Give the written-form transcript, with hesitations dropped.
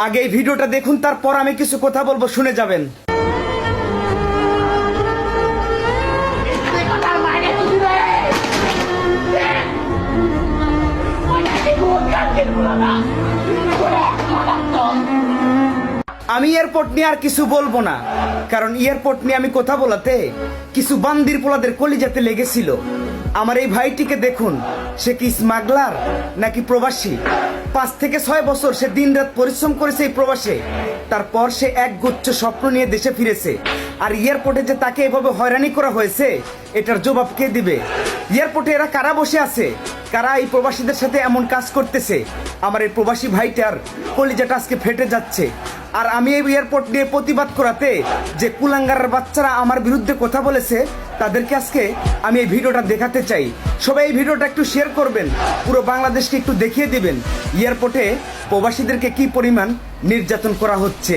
আগে এই ভিডিওটা দেখুন, তারপর আমি কিছু কথা বলবো, শুনে যাবেন। আমি এয়ারপোর্ট নিয়ে আর কিছু বলবো না, কারণ এয়ারপোর্ট নিয়ে আমি কথা বলাতে কিছু বান্দির পোলাদের কলিজাতে লেগেছিল। আমার এই ভাইটিকে দেখুন, সে কি স্মাগলার নাকি প্রবাসী। 5 থেকে 6 বছর সে দিনরাত পরিশ্রম করেছে এই প্রবাসে, তারপর সে এক গুচ্ছ স্বপ্ন নিয়ে দেশে ফিরেছে। আর এয়ারপোর্টে যে তাকে এভাবে হয়রানি করা হয়েছে, এটার জবাব কে দিবে? এয়ারপোর্টে এরা কারা বসে আছে, কারা এই প্রবাসীদের সাথে এমন কাজ করতেছে? আমার এই প্রবাসী ভাইটার কলিজাটা আজকে ফেটে যাচ্ছে। আর আমি এই এয়ারপোর্ট নিয়ে প্রতিবাদ করাতে যে কুলাঙ্গারের বাচ্চারা আমার বিরুদ্ধে কথা বলেছে, তাদেরকে আজকে আমি এই ভিডিওটা দেখাতে চাই। সবাই এই ভিডিওটা একটু শেয়ার করবেন, পুরো বাংলাদেশকে একটু দেখিয়ে দিবেন এয়ারপোর্টে প্রবাসীদেরকে কি পরিমাণ নির্যাতন করা হচ্ছে।